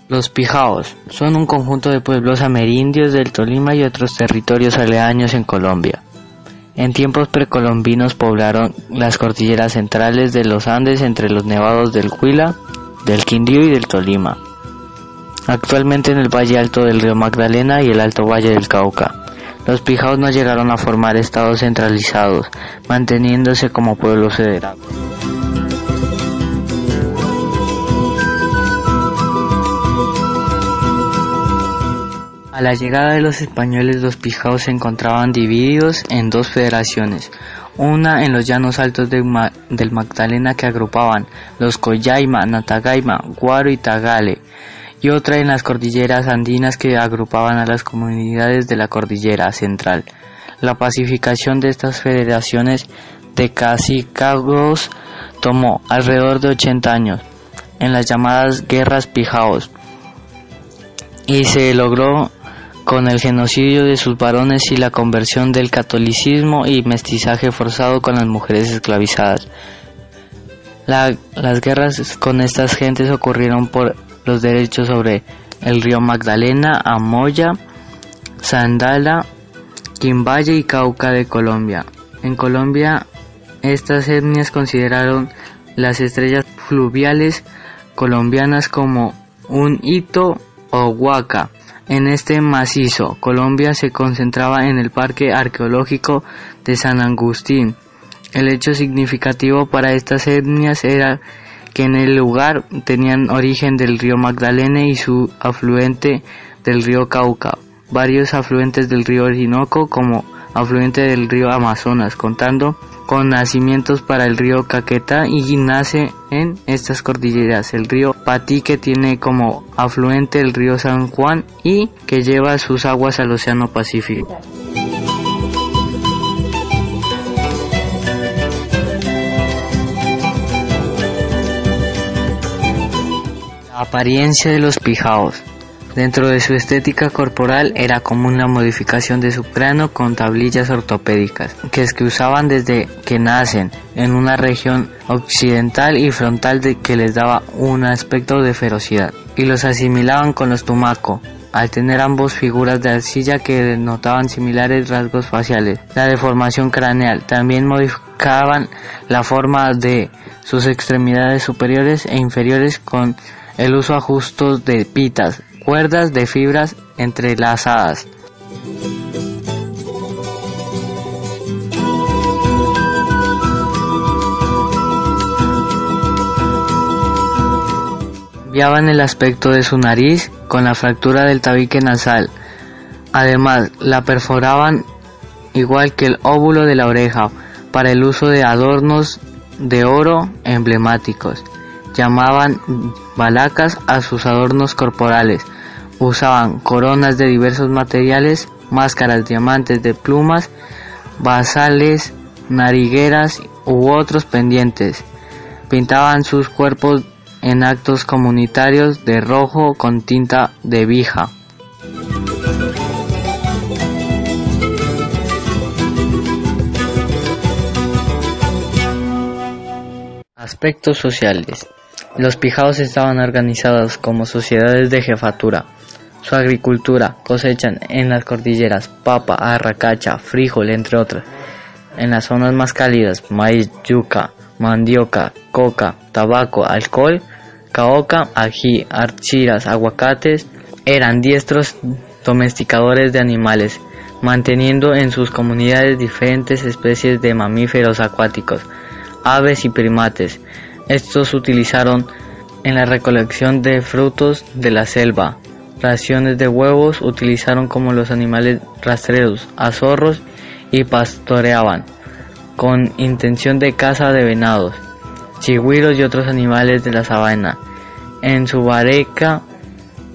Los Pijaos son un conjunto de pueblos amerindios del Tolima y otros territorios aledaños en Colombia. En tiempos precolombinos poblaron las cordilleras centrales de los Andes entre los nevados del Huila, del Quindío y del Tolima. Actualmente en el valle alto del río Magdalena y el alto valle del Cauca. Los Pijaos no llegaron a formar estados centralizados, manteniéndose como pueblos federados. A la llegada de los españoles, los Pijaos se encontraban divididos en dos federaciones, una en los llanos altos del Magdalena que agrupaban los Collaima, Natagaima, Guaro y Tagale, y otra en las cordilleras andinas que agrupaban a las comunidades de la cordillera central. La pacificación de estas federaciones de cacicazgos tomó alrededor de 80 años, en las llamadas Guerras Pijaos, y se logró con el genocidio de sus varones y la conversión del catolicismo y mestizaje forzado con las mujeres esclavizadas. Las guerras con estas gentes ocurrieron por los derechos sobre el río Magdalena, Amoya, Sandala, Quimbaya y Cauca de Colombia. En Colombia, estas etnias consideraron las estrellas fluviales colombianas como un hito o huaca. En este macizo, Colombia se concentraba en el Parque Arqueológico de San Agustín. El hecho significativo para estas etnias era que en el lugar tenían origen del río Magdalena y su afluente del río Cauca, varios afluentes del río Orinoco como afluente del río Amazonas, contando con nacimientos para el río Caquetá, y nace en estas cordilleras el río Patí, que tiene como afluente el río San Juan y que lleva sus aguas al Océano Pacífico. La apariencia de los Pijaos. Dentro de su estética corporal era común la modificación de su cráneo con tablillas ortopédicas, que usaban desde que nacen en una región occidental y frontal que les daba un aspecto de ferocidad, y los asimilaban con los Tumaco, al tener ambos figuras de arcilla que denotaban similares rasgos faciales. La deformación craneal también modificaban la forma de sus extremidades superiores e inferiores con el uso ajustos de pitas, cuerdas de fibras entrelazadas. Cambiaban el aspecto de su nariz con la fractura del tabique nasal. Además, la perforaban igual que el óvulo de la oreja para el uso de adornos de oro emblemáticos. Llamaban balacas a sus adornos corporales. Usaban coronas de diversos materiales, máscaras, diamantes de plumas, basales, narigueras u otros pendientes. Pintaban sus cuerpos en actos comunitarios de rojo con tinta de vija. Aspectos sociales. Los Pijaos estaban organizados como sociedades de jefatura. Su agricultura cosechan en las cordilleras papa, arracacha, frijol, entre otras. En las zonas más cálidas, maíz, yuca, mandioca, coca, tabaco, alcohol, caoca, ají, archiras, aguacates. Eran diestros domesticadores de animales, manteniendo en sus comunidades diferentes especies de mamíferos acuáticos, aves y primates. Estos utilizaron en la recolección de frutos de la selva. Raciones de huevos utilizaron como los animales rastreros a zorros y pastoreaban con intención de caza de venados, chigüiros y otros animales de la sabana. En su bareca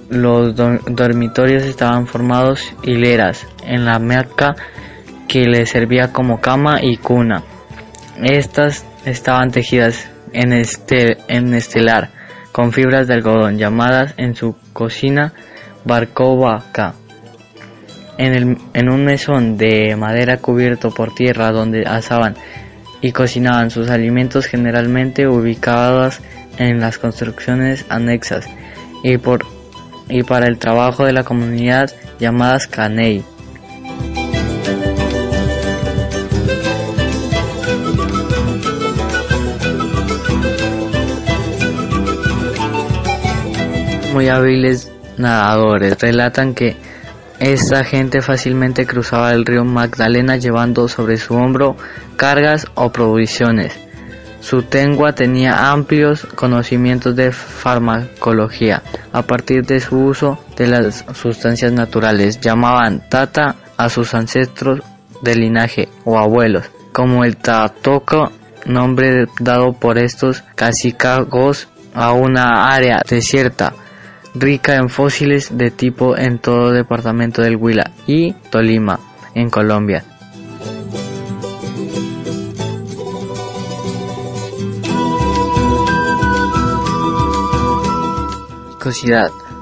los dormitorios estaban formados hileras en la hamaca que les servía como cama y cuna. Estas estaban tejidas en estelar con fibras de algodón, llamadas en su cocina barcobaca. en un mesón de madera cubierto por tierra donde asaban y cocinaban sus alimentos, generalmente ubicadas en las construcciones anexas y para el trabajo de la comunidad, llamadas caney. Muy hábiles nadadores, relatan que esta gente fácilmente cruzaba el río Magdalena llevando sobre su hombro cargas o provisiones. Su tengua tenía amplios conocimientos de farmacología. A partir de su uso de las sustancias naturales, llamaban tata a sus ancestros de linaje o abuelos, como el tatoco, nombre dado por estos cacicagos a una área desierta rica en fósiles de tipo en todo el departamento del Huila y Tolima, en Colombia.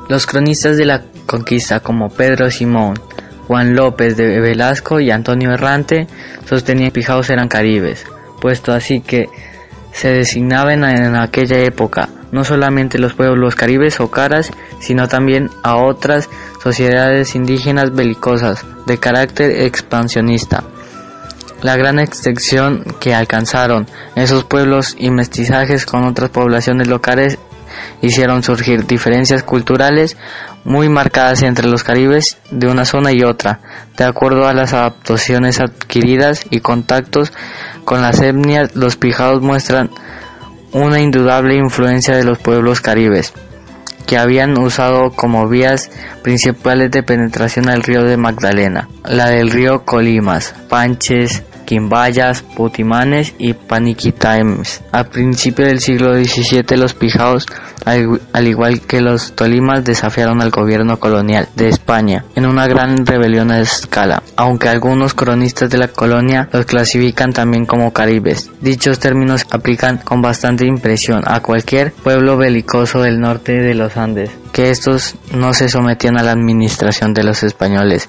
Los cronistas de la conquista como Pedro Simón, Juan López de Velasco y Antonio Errante sostenían que los pijaos eran caribes, puesto así que se designaban en aquella época no solamente los pueblos caribes o caras, sino también a otras sociedades indígenas belicosas de carácter expansionista. La gran extensión que alcanzaron esos pueblos y mestizajes con otras poblaciones locales hicieron surgir diferencias culturales muy marcadas entre los caribes de una zona y otra, de acuerdo a las adaptaciones adquiridas y contactos con las etnias. Los pijaos muestran una indudable influencia de los pueblos caribes, que habían usado como vías principales de penetración al río de Magdalena, la del río Colimas, Panches, Quimbayas, Putimanes y Paniquitames. A principios del siglo XVII los pijaos, al igual que los tolimas, desafiaron al gobierno colonial de España en una gran rebelión a escala, aunque algunos cronistas de la colonia los clasifican también como caribes. Dichos términos aplican con bastante impresión a cualquier pueblo belicoso del norte de los Andes, que estos no se sometían a la administración de los españoles.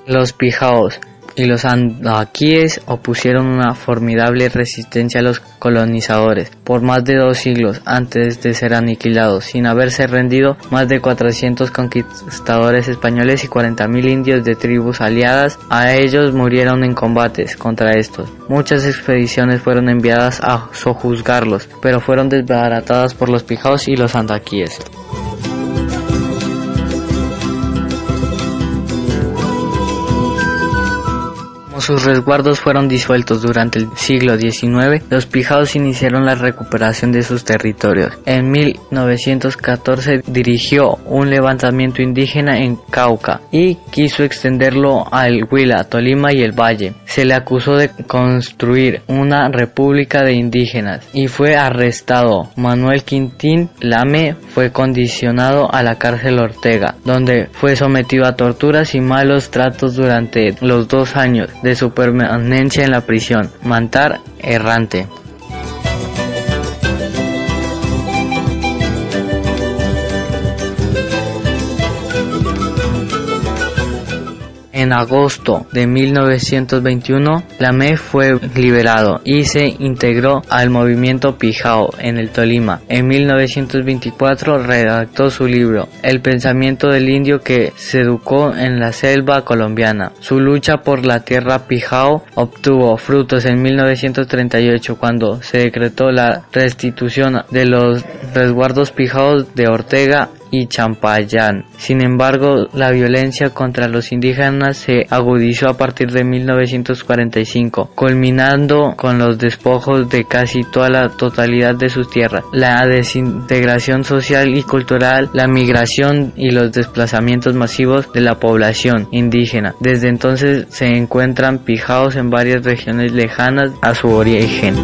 Los pijaos y los andaquíes opusieron una formidable resistencia a los colonizadores por más de 2 siglos antes de ser aniquilados. Sin haberse rendido, más de 400 conquistadores españoles y 40.000 indios de tribus aliadas a ellos murieron en combates contra estos. Muchas expediciones fueron enviadas a sojuzgarlos, pero fueron desbaratadas por los pijaos y los andaquíes. Sus resguardos fueron disueltos durante el siglo XIX, los pijaos iniciaron la recuperación de sus territorios. En 1914 dirigió un levantamiento indígena en Cauca y quiso extenderlo al Huila, Tolima y el Valle. Se le acusó de construir una república de indígenas y fue arrestado. Manuel Quintín Lame fue condicionado a la cárcel Ortega, donde fue sometido a torturas y malos tratos durante los 2 años de su permanencia en la prisión. Mantar Errante. En agosto de 1921, Lame fue liberado y se integró al movimiento pijao en el Tolima. En 1924 redactó su libro El pensamiento del indio que se educó en la selva colombiana. Su lucha por la tierra pijao obtuvo frutos en 1938 cuando se decretó la restitución de los resguardos pijaos de Ortega y Champayán. Sin embargo, la violencia contra los indígenas se agudizó a partir de 1945, culminando con los despojos de casi toda la totalidad de sus tierras, la desintegración social y cultural, la migración y los desplazamientos masivos de la población indígena. Desde entonces se encuentran pijaos en varias regiones lejanas a su origen.